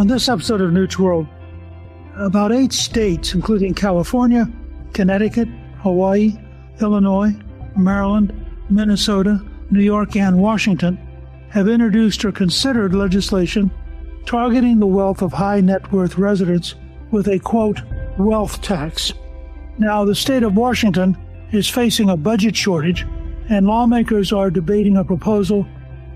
On this episode of Newt's World, about 8 states, including California, Connecticut, Hawaii, Illinois, Maryland, Minnesota, New York, and Washington, have introduced or considered legislation targeting the wealth of high net worth residents with a, quote, wealth tax. Now, the state of Washington is facing a budget shortage, and lawmakers are debating a proposal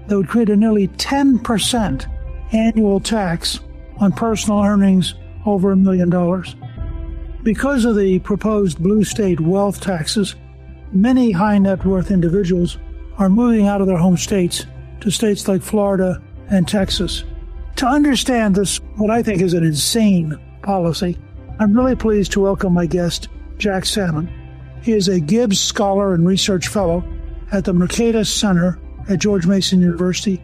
that would create a nearly 10% annual tax on personal earnings over $1 million. Because of the proposed blue state wealth taxes, many high net worth individuals are moving out of their home states to states like Florida and Texas. To understand this, what I think is an insane policy, I'm really pleased to welcome my guest, Jack Salmon. He is a Gibbs Scholar and Research Fellow at the Mercatus Center at George Mason University,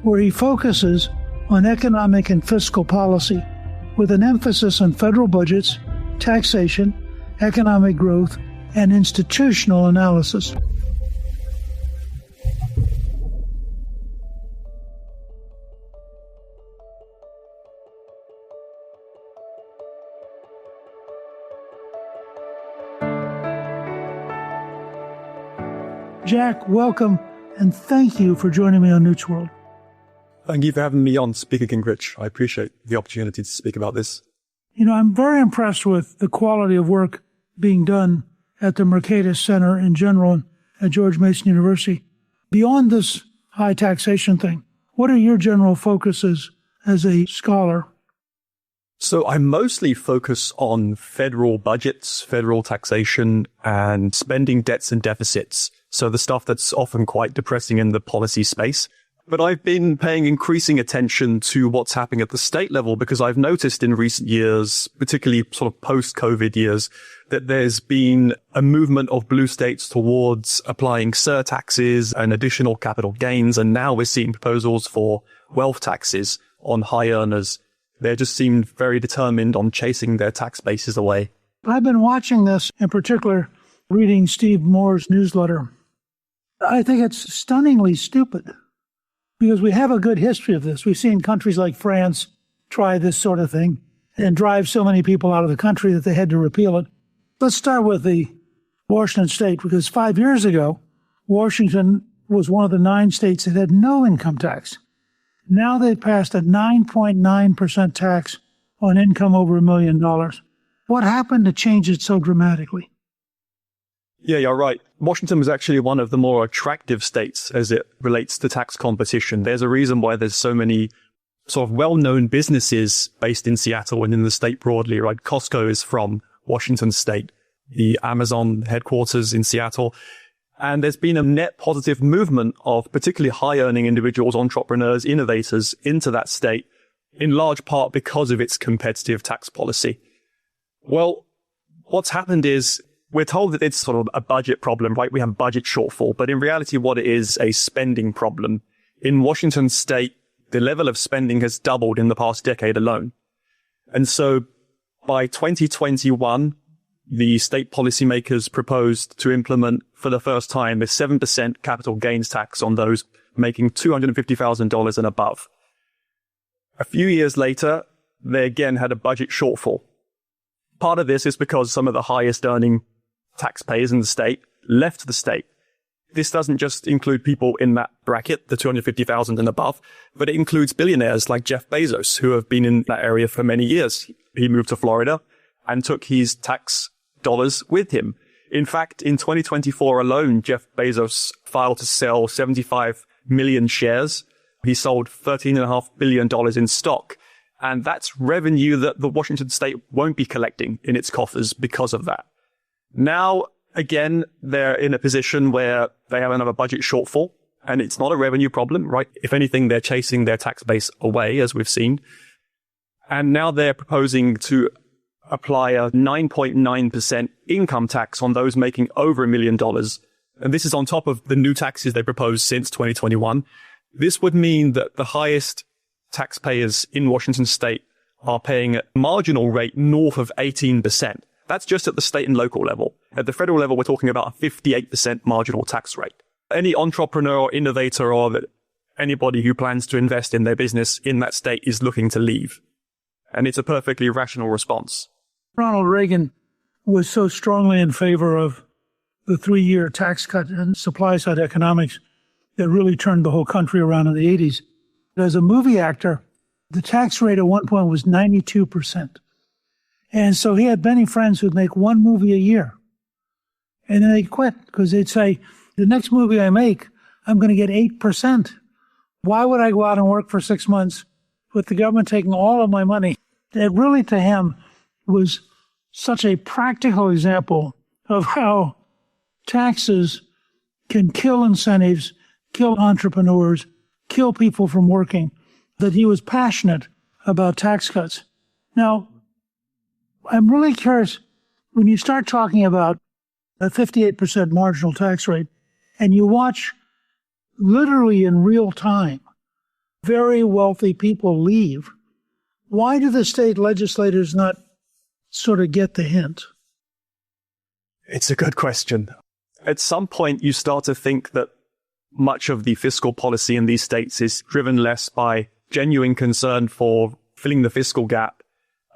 where he focuses on economic and fiscal policy with an emphasis on federal budgets, taxation, economic growth, and institutional analysis. Jack, welcome, and thank you for joining me on Newt's World. Thank you for having me on, Speaker Gingrich. I appreciate the opportunity to speak about this. You know, I'm very impressed with the quality of work being done at the Mercatus Center in general and at George Mason University. Beyond this high taxation thing, what are your general focuses as a scholar? So I mostly focus on federal budgets, federal taxation, and spending debts and deficits. So the stuff that's often quite depressing in the policy space. But I've been paying increasing attention to what's happening at the state level because I've noticed in recent years, particularly sort of post-COVID years, that there's been a movement of blue states towards applying surtaxes and additional capital gains. And now we're seeing proposals for wealth taxes on high earners. They just seem very determined on chasing their tax bases away. I've been watching this, in particular, reading Steve Moore's newsletter. I think it's stunningly stupid because we have a good history of this. We've seen countries like France try this sort of thing and drive so many people out of the country that they had to repeal it. Let's start with the Washington state, because 5 years ago, Washington was one of the 9 states that had no income tax. Now they've passed a 9.9% tax on income over $1 million. What happened to change it so dramatically? Yeah, you're right. Washington was actually one of the more attractive states as it relates to tax competition. There's a reason why there's so many sort of well-known businesses based in Seattle and in the state broadly, right? Costco is from Washington state, the Amazon headquarters in Seattle. And there's been a net positive movement of particularly high-earning individuals, entrepreneurs, innovators into that state, in large part because of its competitive tax policy. Well, what's happened is we're told that it's sort of a budget problem, right? We have budget shortfall, but in reality, what it is a spending problem. In Washington state, the level of spending has doubled in the past decade alone. And so by 2021, the state policymakers proposed to implement for the first time a 7% capital gains tax on those making $250,000 and above. A few years later, they again had a budget shortfall. Part of this is because some of the highest earning taxpayers in the state left the state. This doesn't just include people in that bracket, the 250,000 and above, but it includes billionaires like Jeff Bezos, who have been in that area for many years. He moved to Florida and took his tax dollars with him. In fact, in 2024 alone, Jeff Bezos filed to sell 75 million shares. He sold $13.5 billion in stock. And that's revenue that the Washington state won't be collecting in its coffers because of that. Now, again, they're in a position where they have another budget shortfall, and it's not a revenue problem, right? If anything, they're chasing their tax base away, as we've seen. And now they're proposing to apply a 9.9% income tax on those making over $1 million. And this is on top of the new taxes they proposed since 2021. This would mean that the highest taxpayers in Washington state are paying a marginal rate north of 18%. That's just at the state and local level. At the federal level, we're talking about a 58% marginal tax rate. Any entrepreneur or innovator or anybody who plans to invest in their business in that state is looking to leave. And it's a perfectly rational response. Ronald Reagan was so strongly in favor of the 3-year tax cut and supply side economics that really turned the whole country around in the 80s. As a movie actor, the tax rate at one point was 92%. And so he had many friends who'd make one movie a year. And then they'd quit because they'd say, the next movie I make, I'm going to get 8%. Why would I go out and work for 6 months with the government taking all of my money? It really, to him, was such a practical example of how taxes can kill incentives, kill entrepreneurs, kill people from working, that he was passionate about tax cuts. Now, I'm really curious, when you start talking about a 58% marginal tax rate, and you watch literally in real time very wealthy people leave, why do the state legislators not sort of get the hint? It's a good question. At some point, you start to think that much of the fiscal policy in these states is driven less by genuine concern for filling the fiscal gap,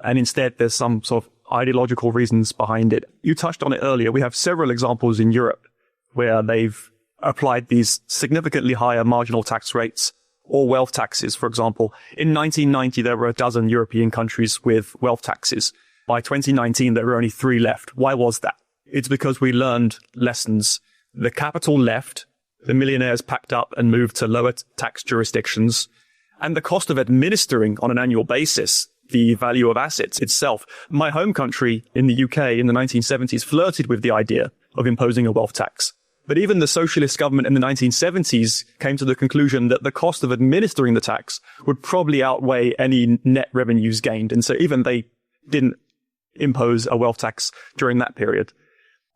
and instead there's some sort of ideological reasons behind it. You touched on it earlier. We have several examples in Europe where they've applied these significantly higher marginal tax rates or wealth taxes, for example. In 1990, there were a dozen European countries with wealth taxes. By 2019, there were only 3 left. Why was that? It's because we learned lessons. The capital left, the millionaires packed up and moved to lower tax jurisdictions, and the cost of administering on an annual basis the value of assets itself. My home country in the UK in the 1970s flirted with the idea of imposing a wealth tax. But even the socialist government in the 1970s came to the conclusion that the cost of administering the tax would probably outweigh any net revenues gained. And so even they didn't impose a wealth tax during that period.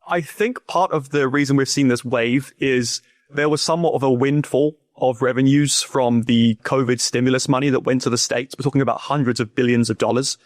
I think part of the reason we've seen this wave is there was somewhat of a windfall of revenues from the COVID stimulus money that went to the states. We're talking about hundreds of billions of dollars.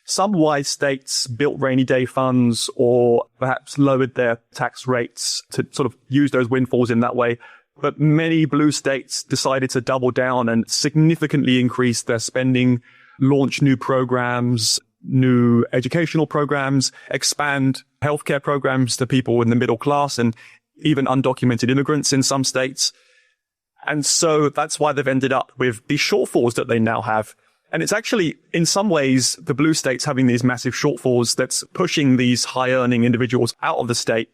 Some wise states built rainy day funds or perhaps lowered their tax rates to sort of use those windfalls in that way. But many blue states decided to double down and significantly increase their spending, launch new programs, new educational programs, expand healthcare programs to people in the middle class and even undocumented immigrants in some states. And so that's why they've ended up with these shortfalls that they now have. And it's actually, in some ways, the blue states having these massive shortfalls that's pushing these high-earning individuals out of the state.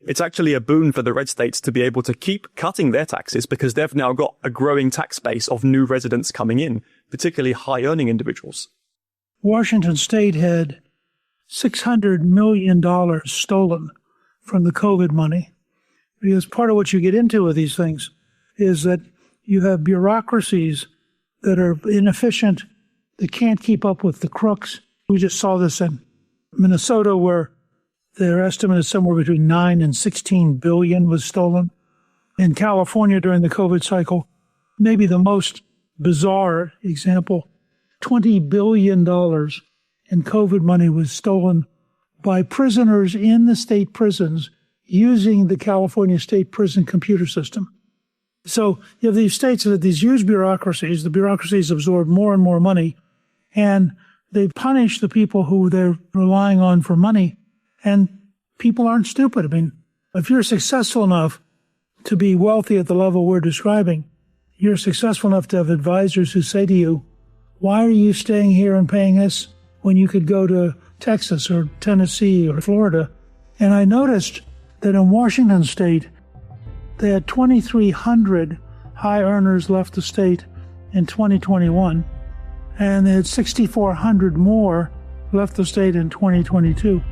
It's actually a boon for the red states to be able to keep cutting their taxes because they've now got a growing tax base of new residents coming in, particularly high-earning individuals. Washington State had $600 million stolen from the COVID money. Because part of what you get into with these things is that you have bureaucracies that are inefficient, that can't keep up with the crooks. We just saw this in Minnesota where their estimate is somewhere between 9 and 16 billion was stolen. In California during the COVID cycle, maybe the most bizarre example, $20 billion in COVID money was stolen by prisoners in the state prisons using the California state prison computer system. So you have these states that have these huge bureaucracies. The bureaucracies absorb more and more money, and they punish the people who they're relying on for money. And people aren't stupid. I mean, if you're successful enough to be wealthy at the level we're describing, you're successful enough to have advisors who say to you, why are you staying here and paying us when you could go to Texas or Tennessee or Florida? And I noticed that in Washington State, they had 2,300 high earners left the state in 2021, and they had 6,400 more left the state in 2022.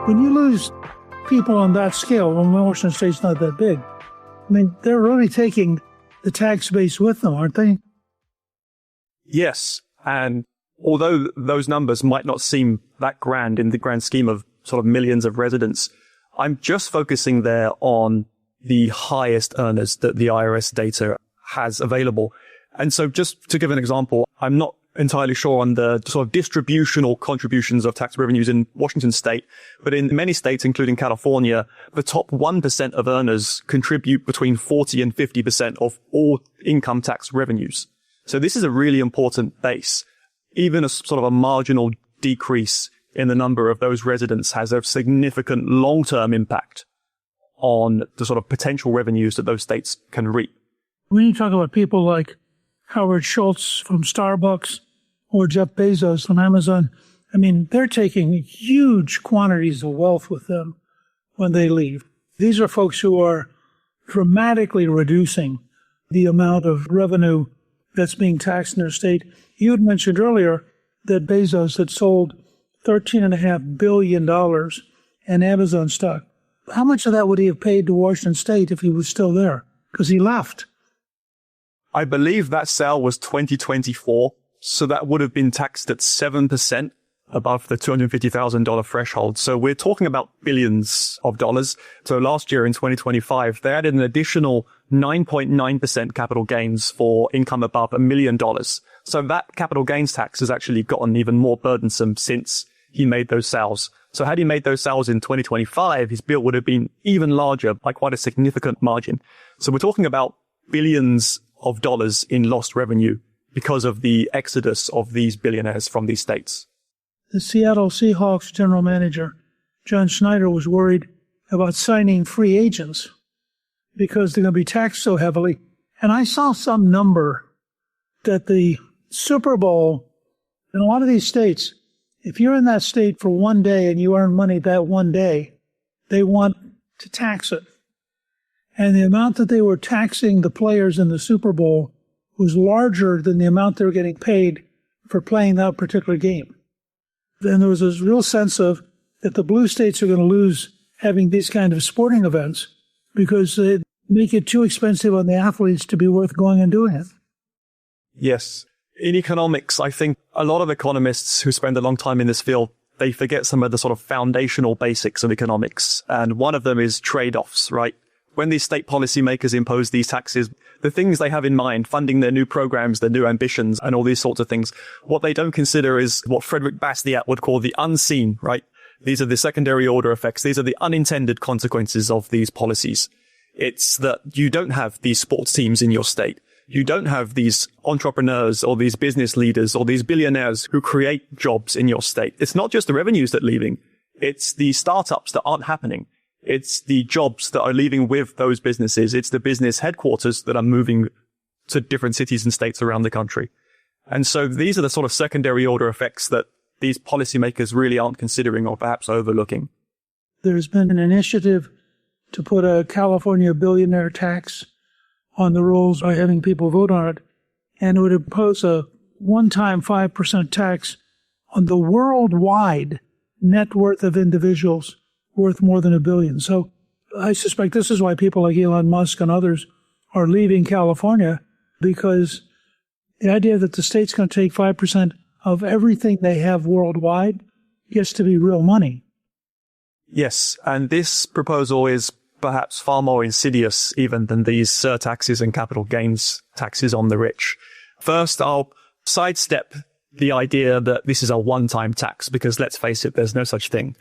When you lose people on that scale, when Washington State's not that big, I mean, they're really taking the tax base with them, aren't they? Yes. And although those numbers might not seem that grand in the grand scheme of sort of millions of residents, I'm just focusing there on the highest earners that the IRS data has available. And so just to give an example, I'm not entirely sure on the sort of distributional contributions of tax revenues in Washington state, but in many states, including California, the top 1% of earners contribute between 40 and 50% of all income tax revenues. So this is a really important base. Even a sort of a marginal decrease in the number of those residents has a significant long-term impact on the sort of potential revenues that those states can reap. When you talk about people like Howard Schultz from Starbucks or Jeff Bezos from Amazon, I mean, they're taking huge quantities of wealth with them when they leave. These are folks who are dramatically reducing the amount of revenue that's being taxed in their state. You had mentioned earlier that Bezos had sold $13.5 billion in Amazon stock. How much of that would he have paid to Washington state if he was still there? Because he left. I believe that sale was 2024, so that would have been taxed at 7% above the $250,000 threshold. So we're talking about billions of dollars. So last year in 2025, they added an additional 9.9% capital gains for income above $1 million. So that capital gains tax has actually gotten even more burdensome since he made those sales. So had he made those sales in 2025, his bill would have been even larger by quite a significant margin. So we're talking about billions of dollars in lost revenue because of the exodus of these billionaires from these states. The Seattle Seahawks general manager, John Schneider, was worried about signing free agents because they're going to be taxed so heavily. And I saw some number that the Super Bowl in a lot of these states, if you're in that state for one day and you earn money that one day, they want to tax it. And the amount that they were taxing the players in the Super Bowl was larger than the amount they were getting paid for playing that particular game. Then there was this real sense of that the blue states are going to lose having these kind of sporting events because they make it too expensive on the athletes to be worth going and doing it. Yes. In economics, I think a lot of economists who spend a long time in this field, they forget some of the sort of foundational basics of economics. And one of them is trade-offs, right? When these state policymakers impose these taxes, the things they have in mind, funding their new programs, their new ambitions, and all these sorts of things, what they don't consider is what Frederick Bastiat would call the unseen, right? These are the secondary order effects. These are the unintended consequences of these policies. It's that you don't have these sports teams in your state. You don't have these entrepreneurs or these business leaders or these billionaires who create jobs in your state. It's not just the revenues that are leaving. It's the startups that aren't happening. It's the jobs that are leaving with those businesses. It's the business headquarters that are moving to different cities and states around the country. And so these are the sort of secondary order effects that these policymakers really aren't considering or perhaps overlooking. There's been an initiative to put a California billionaire tax on the rules by having people vote on it, and it would impose a one-time 5% tax on the worldwide net worth of individuals worth more than $1 billion. So I suspect this is why people like Elon Musk and others are leaving California, because the idea that the state's going to take 5% of everything they have worldwide gets to be real money. Yes, and this proposal is perhaps far more insidious even than these surtaxes and capital gains taxes on the rich. First, I'll sidestep the idea that this is a one-time tax, because let's face it, there's no such thing.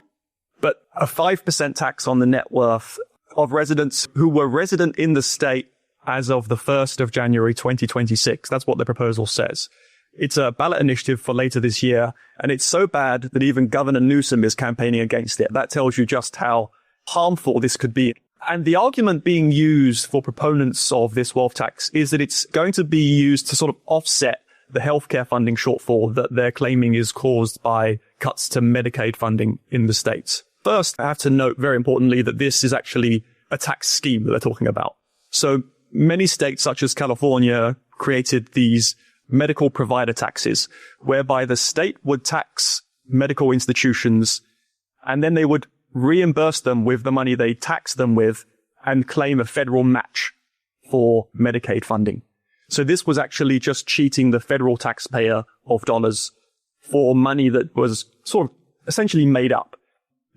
But a 5% tax on the net worth of residents who were resident in the state as of the 1st of January 2026. That's what the proposal says. It's a ballot initiative for later this year, and it's so bad that even Governor Newsom is campaigning against it. That tells you just how harmful this could be. And the argument being used for proponents of this wealth tax is that it's going to be used to sort of offset the healthcare funding shortfall that they're claiming is caused by cuts to Medicaid funding in the states. First, I have to note very importantly that this is actually a tax scheme that they're talking about. So many states, such as California, created these medical provider taxes, whereby the state would tax medical institutions and then they would reimburse them with the money they tax them with and claim a federal match for Medicaid funding. So this was actually just cheating the federal taxpayer of dollars for money that was sort of essentially made up.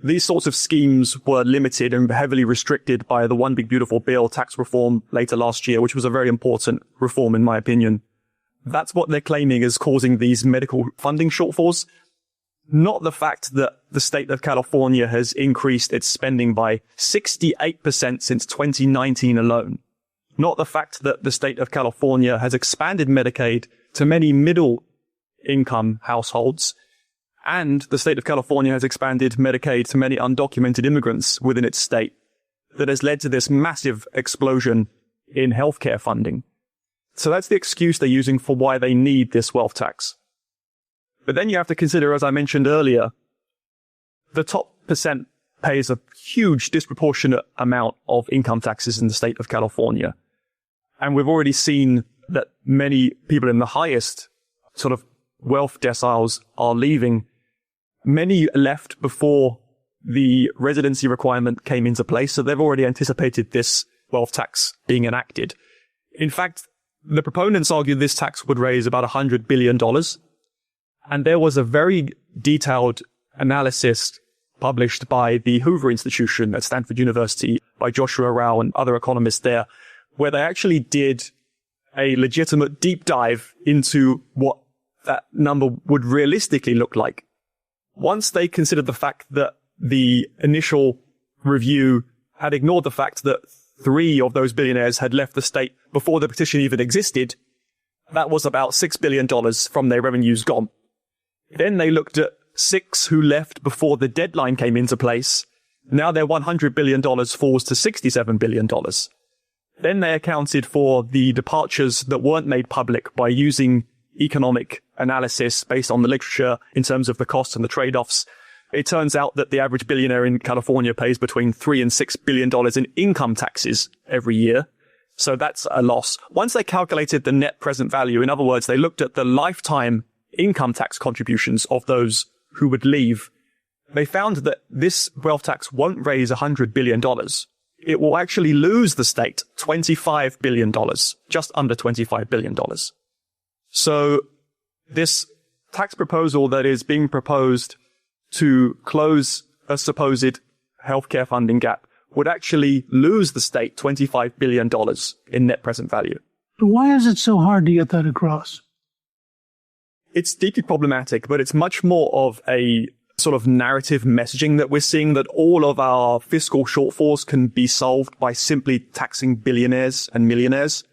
These sorts of schemes were limited and heavily restricted by the One Big Beautiful Bill tax reform later last year, which was a very important reform in my opinion. That's what they're claiming is causing these medical funding shortfalls. Not the fact that the state of California has increased its spending by 68% since 2019 alone. Not the fact that the state of California has expanded Medicaid to many middle-income households, and the state of California has expanded Medicaid to many undocumented immigrants within its state, that has led to this massive explosion in healthcare funding. So that's the excuse they're using for why they need this wealth tax. But then you have to consider, as I mentioned earlier, the top percent pays a huge disproportionate amount of income taxes in the state of California. And we've already seen that many people in the highest sort of wealth deciles are leaving. Many left before the residency requirement came into place, so they've already anticipated this wealth tax being enacted. In fact, the proponents argue this tax would raise about $100 billion. And there was a very detailed analysis published by the Hoover Institution at Stanford University by Joshua Rao and other economists there, where they actually did a legitimate deep dive into what that number would realistically look like. Once they considered the fact that the initial review had ignored the fact that 3 of those billionaires had left the state before the petition even existed, that was about $6 billion from their revenues gone. Then they looked at 6 who left before the deadline came into place. Now their $100 billion falls to $67 billion. Then they accounted for the departures that weren't made public by using economic analysis based on the literature in terms of the costs and the trade-offs. It turns out that the average billionaire in California pays between $3 and $6 billion in income taxes every year. So that's a loss. Once they calculated the net present value, in other words, they looked at the lifetime income tax contributions of those who would leave, they found that this wealth tax won't raise $100 billion. It will actually lose the state $25 billion, just under $25 billion. So this tax proposal that is being proposed to close a supposed healthcare funding gap would actually lose the state $25 billion in net present value. But why is it so hard to get that across? It's deeply problematic, but it's much more of a sort of narrative messaging that we're seeing, that all of our fiscal shortfalls can be solved by simply taxing billionaires and millionaires.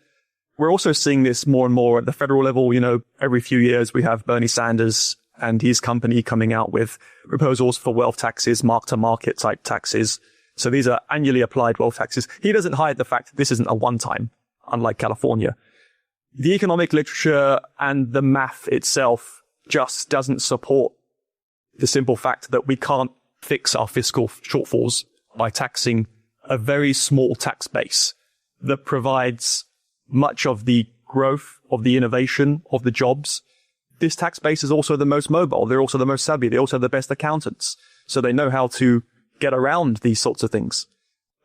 We're also seeing this more and more at the federal level. You know, every few years we have Bernie Sanders and his company coming out with proposals for wealth taxes, mark-to-market type taxes. So these are annually applied wealth taxes. He doesn't hide the fact that this isn't a one-time, unlike California. The economic literature and the math itself just doesn't support the simple fact that we can't fix our fiscal shortfalls by taxing a very small tax base that provides much of the growth, of the innovation, of the jobs. This tax base is also the most mobile. They're also the most savvy. They're also the best accountants. So they know how to get around these sorts of things.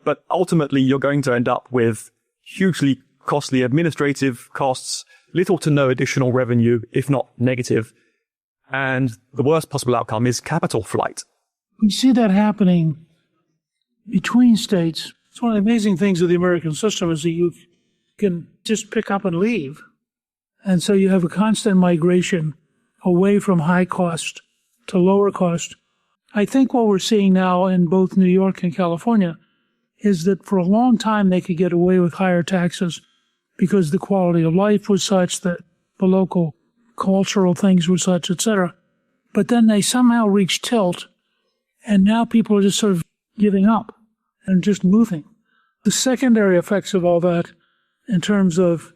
But ultimately, you're going to end up with hugely costly administrative costs, little to no additional revenue, if not negative. And the worst possible outcome is capital flight. We see that happening between states. It's one of the amazing things of the American system is that you can just pick up and leave. And so you have a constant migration away from high cost to lower cost. I think what we're seeing now in both New York and California is that for a long time they could get away with higher taxes because the quality of life was such, that the local cultural things were such, etc. But then they somehow reach tilt, and now people are just sort of giving up and just moving. The secondary effects of all that, in terms of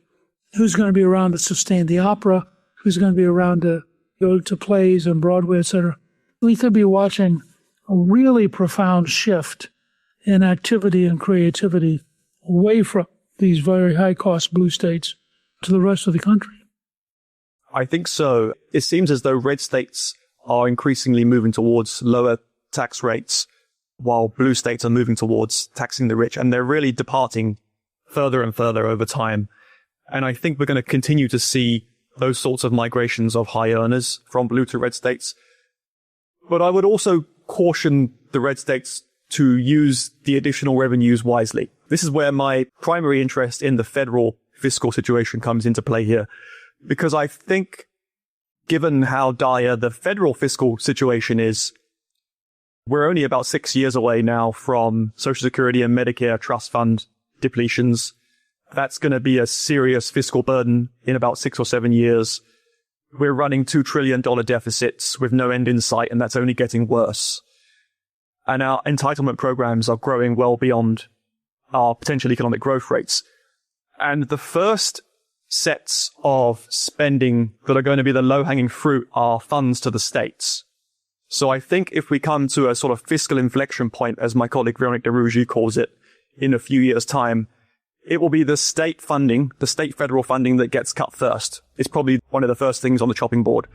who's going to be around to sustain the opera, who's going to be around to go to plays and Broadway, etc., we could be watching a really profound shift in activity and creativity away from these very high-cost blue states to the rest of the country. I think so. It seems as though red states are increasingly moving towards lower tax rates, while blue states are moving towards taxing the rich, and they're really departing further and further over time. And I think we're going to continue to see those sorts of migrations of high earners from blue to red states. But I would also caution the red states to use the additional revenues wisely. This is where my primary interest in the federal fiscal situation comes into play here. because I think given how dire the federal fiscal situation is, we're only about 6 years away now from Social Security and Medicare trust fund depletions. That's going to be a serious fiscal burden in about 6 or 7 years. We're running $2 trillion deficits with no end in sight, and that's only getting worse. And our entitlement programs are growing well beyond our potential economic growth rates. And the first sets of spending that are going to be the low-hanging fruit are funds to the states. So I think if we come to a sort of fiscal inflection point, as my colleague Véronique de Rougy calls it, in a few years' time, it will be the state funding, the state federal funding that gets cut first. It's probably one of the first things on the chopping board.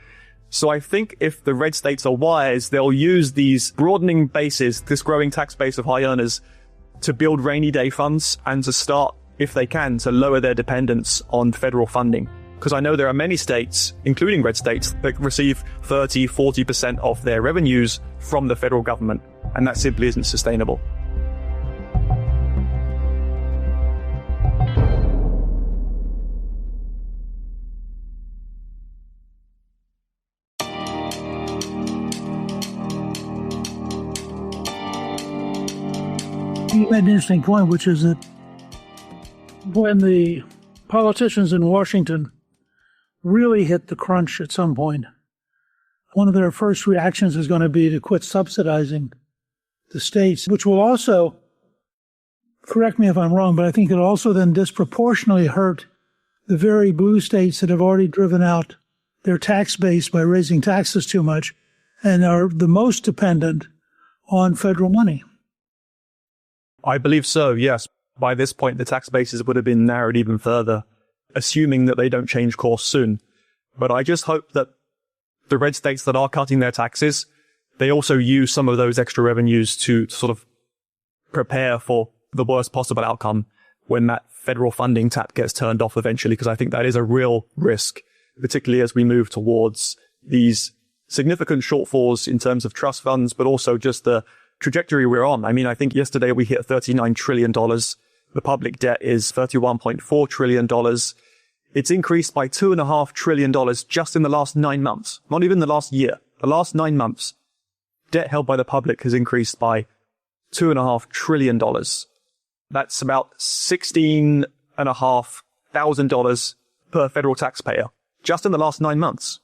So I think if the red states are wise, they'll use these broadening bases, this growing tax base of high earners, to build rainy day funds and to start, if they can, to lower their dependence on federal funding. Because I know there are many states, including red states, that receive 30, 40% of their revenues from the federal government, and that simply isn't sustainable. You made an interesting point, which is that when the politicians in Washington really hit the crunch at some point, one of their first reactions is going to be to quit subsidizing the states, which will also, correct me if I'm wrong, but I think it'll also then disproportionately hurt the very blue states that have already driven out their tax base by raising taxes too much and are the most dependent on federal money. I believe so, yes. By this point, the tax bases would have been narrowed even further, assuming that they don't change course soon. But I just hope that the red states that are cutting their taxes, they also use some of those extra revenues to sort of prepare for the worst possible outcome when that federal funding tap gets turned off eventually, because I think that is a real risk, particularly as we move towards these significant shortfalls in terms of trust funds, but also just the trajectory we're on. I mean, I think yesterday we hit $39 trillion. The public debt is $31.4 trillion. It's increased by $2.5 trillion just in the last 9 months. Not even the last year. The last 9 months. Debt held by the public has increased by $2.5 trillion. That's about $16,500 per federal taxpayer. Just in the last 9 months.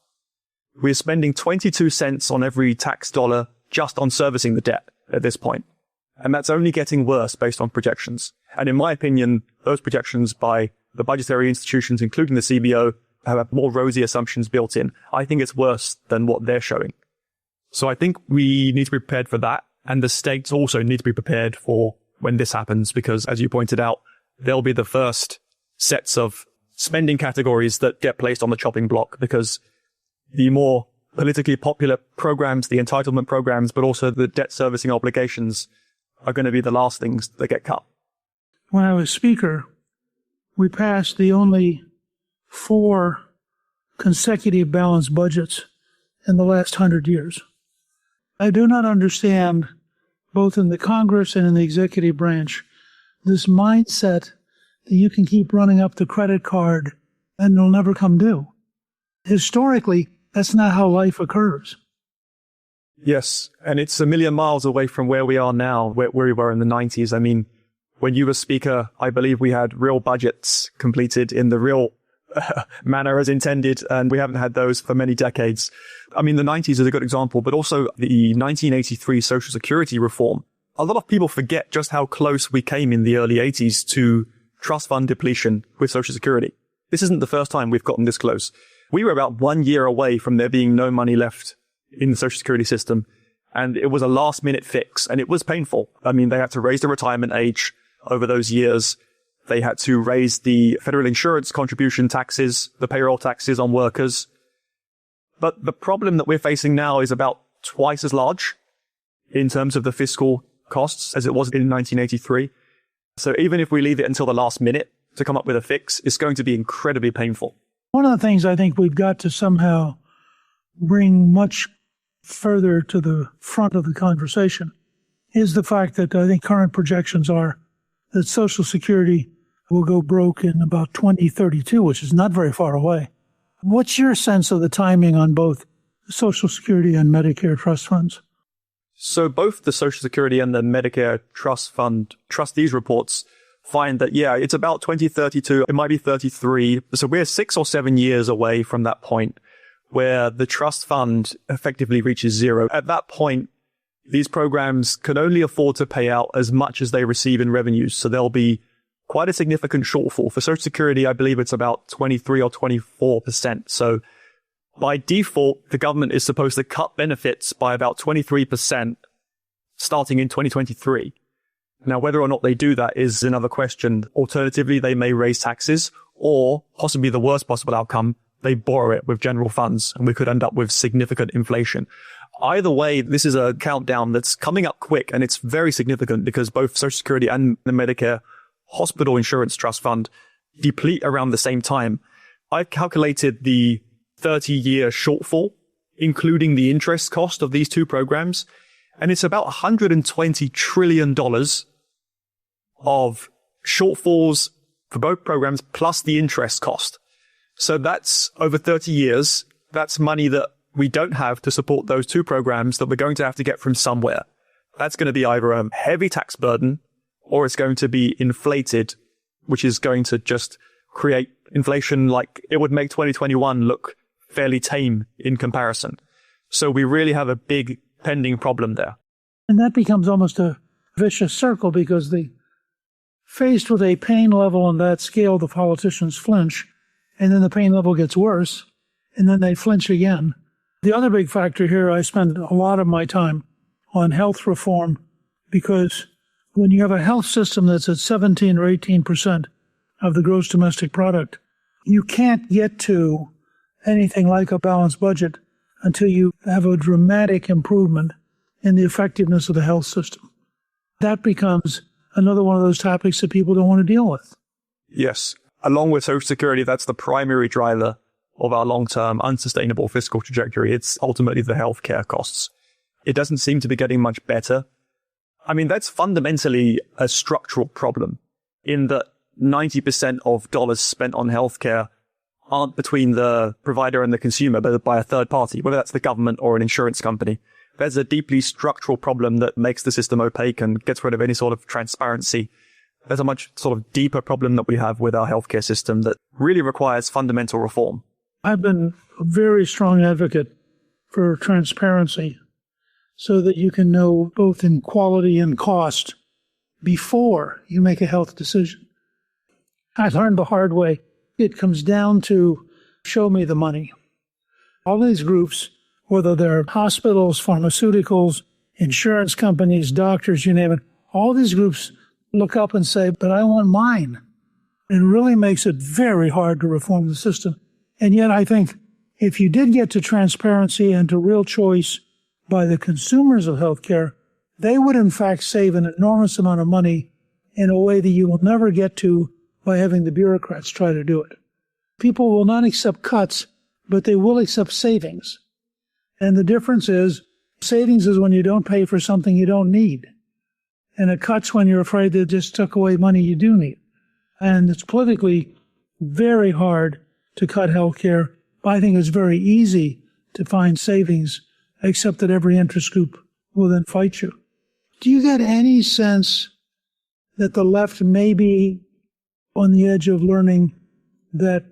We're spending 22 cents on every tax dollar just on servicing the debt at this point. And that's only getting worse based on projections. And in my opinion, those projections by the budgetary institutions, including the CBO, have more rosy assumptions built in. I think it's worse than what they're showing. So I think we need to be prepared for that. And the states also need to be prepared for when this happens, because as you pointed out, they'll be the first sets of spending categories that get placed on the chopping block, because the more politically popular programs, the entitlement programs, but also the debt servicing obligations are going to be the last things that get cut. When I was Speaker, we passed the only 4 consecutive balanced budgets in the last 100 years. I do not understand, both in the Congress and in the executive branch, this mindset that you can keep running up the credit card and it'll never come due. Historically, that's not how life occurs. Yes, and it's a million miles away from where we are now, where we were in the 90s. I mean, when you were Speaker, I believe we had real budgets completed in the real manner as intended, and we haven't had those for many decades. I mean, the 90s is a good example, but also the 1983 Social Security reform. A lot of people forget just how close we came in the early 80s to trust fund depletion with Social Security. This isn't the first time we've gotten this close. We were about 1 year away from there being no money left in the Social Security system. And it was a last minute fix, and it was painful. I mean, they had to raise the retirement age over those years. They had to raise the federal insurance contribution taxes, the payroll taxes on workers. But the problem that we're facing now is about twice as large in terms of the fiscal costs as it was in 1983. So even if we leave it until the last minute to come up with a fix, it's going to be incredibly painful. One of the things I think we've got to somehow bring much further to the front of the conversation is the fact that I think current projections are that Social Security will go broke in about 2032, which is not very far away. What's your sense of the timing on both Social Security and Medicare trust funds? So both the Social Security and the Medicare Trust Fund trustees reports find that, yeah, it's about 2032. It might be 33. So we're 6 or 7 years away from that point where the trust fund effectively reaches zero. At that point, these programs can only afford to pay out as much as they receive in revenues. So there'll be quite a significant shortfall. For Social Security, I believe it's about 23 or 24%. So by default, the government is supposed to cut benefits by about 23% starting in 2023. Now, whether or not they do that is another question. Alternatively, they may raise taxes, or possibly the worst possible outcome, they borrow it with general funds, and we could end up with significant inflation. Either way, this is a countdown that's coming up quick, and it's very significant because both Social Security and the Medicare Hospital Insurance Trust Fund deplete around the same time. I've calculated the 30-year shortfall, including the interest cost of these two programs, and it's about $120 trillion of shortfalls for both programs plus the interest cost. So that's over 30 years. That's money that we don't have to support those two programs that we're going to have to get from somewhere. That's going to be either a heavy tax burden or it's going to be inflated, which is going to just create inflation like it would make 2021 look fairly tame in comparison. So we really have a big pending problem there. And that becomes almost a vicious circle because faced with a pain level on that scale, the politicians flinch, and then the pain level gets worse, and then they flinch again. The other big factor here, I spend a lot of my time on health reform because when you have a health system that's at 17 or 18% of the gross domestic product, you can't get to anything like a balanced budget until you have a dramatic improvement in the effectiveness of the health system. That becomes another one of those topics that people don't want to deal with. Yes. Along with Social Security, that's the primary driver of our long-term unsustainable fiscal trajectory. It's ultimately the healthcare costs. It doesn't seem to be getting much better. I mean, that's fundamentally a structural problem in that 90% of dollars spent on healthcare aren't between the provider and the consumer, but by a third party, whether that's the government or an insurance company. There's a deeply structural problem that makes the system opaque and gets rid of any sort of transparency. There's a much sort of deeper problem that we have with our healthcare system that really requires fundamental reform. I've been a very strong advocate for transparency so that you can know both in quality and cost before you make a health decision. I learned the hard way. It comes down to show me the money. All these groups, whether they're hospitals, pharmaceuticals, insurance companies, doctors, you name it, all these groups look up and say, but I want mine. It really makes it very hard to reform the system. And yet I think if you did get to transparency and to real choice by the consumers of healthcare, they would in fact save an enormous amount of money in a way that you will never get to by having the bureaucrats try to do it. People will not accept cuts, but they will accept savings. And the difference is, savings is when you don't pay for something you don't need. And a cut's when you're afraid they just took away money you do need. And it's politically very hard to cut health care. But I think it's very easy to find savings, except that every interest group will then fight you. Do you get any sense that the left may be on the edge of learning that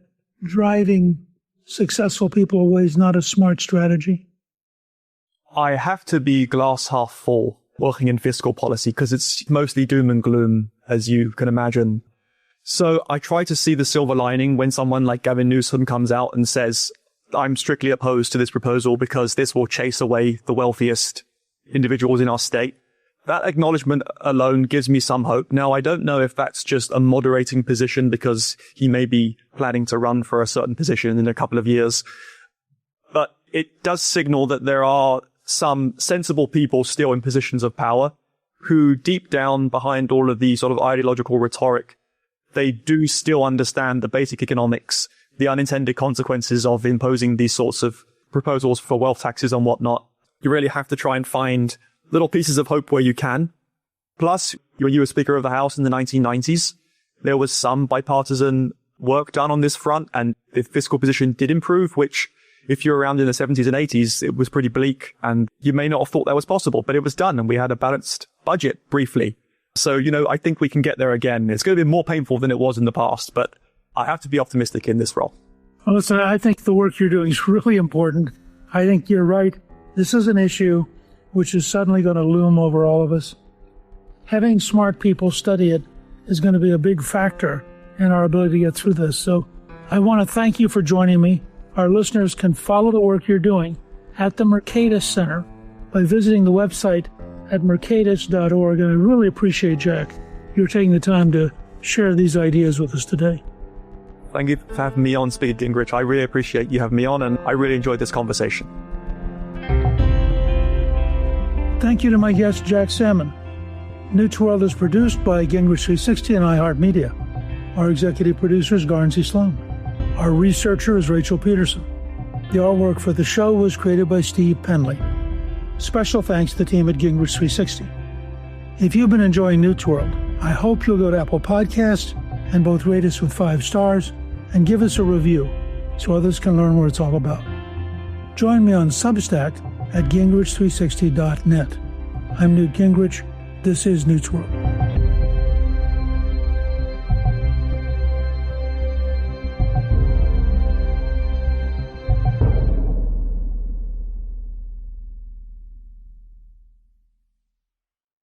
driving successful people away is not a smart strategy? I have to be glass half full working in fiscal policy because it's mostly doom and gloom, as you can imagine. So I try to see the silver lining when someone like Gavin Newsom comes out and says, I'm strictly opposed to this proposal because this will chase away the wealthiest individuals in our state. That acknowledgement alone gives me some hope. Now, I don't know if that's just a moderating position because he may be planning to run for a certain position in a couple of years. But it does signal that there are some sensible people still in positions of power who deep down behind all of the sort of ideological rhetoric, they do still understand the basic economics, the unintended consequences of imposing these sorts of proposals for wealth taxes and whatnot. You really have to try and find little pieces of hope where you can. Plus, when you were Speaker of the House in the 1990s, there was some bipartisan work done on this front, and the fiscal position did improve, which if you're around in the 70s and 80s, it was pretty bleak, and you may not have thought that was possible, but it was done, and we had a balanced budget briefly. So, I think we can get there again. It's going to be more painful than it was in the past, but I have to be optimistic in this role. Well, listen, I think the work you're doing is really important. I think you're right. This is an issue which is suddenly going to loom over all of us. Having smart people study it is going to be a big factor in our ability to get through this. So I want to thank you for joining me. Our listeners can follow the work you're doing at the Mercatus Center by visiting the website at mercatus.org. And I really appreciate, Jack, you're taking the time to share these ideas with us today. Thank you for having me on, Speed Gingrich. I really appreciate you having me on, and I really enjoyed this conversation. Thank you to my guest, Jack Salmon. Newt's World is produced by Gingrich 360 and iHeartMedia. Our executive producer is Garnsey Sloan. Our researcher is Rachel Peterson. The artwork for the show was created by Steve Penley. Special thanks to the team at Gingrich 360. If you've been enjoying Newt's World, I hope you'll go to Apple Podcasts and both rate us with 5 stars and give us a review so others can learn what it's all about. Join me on Substack at gingrich360.net. I'm Newt Gingrich. This is Newt's World.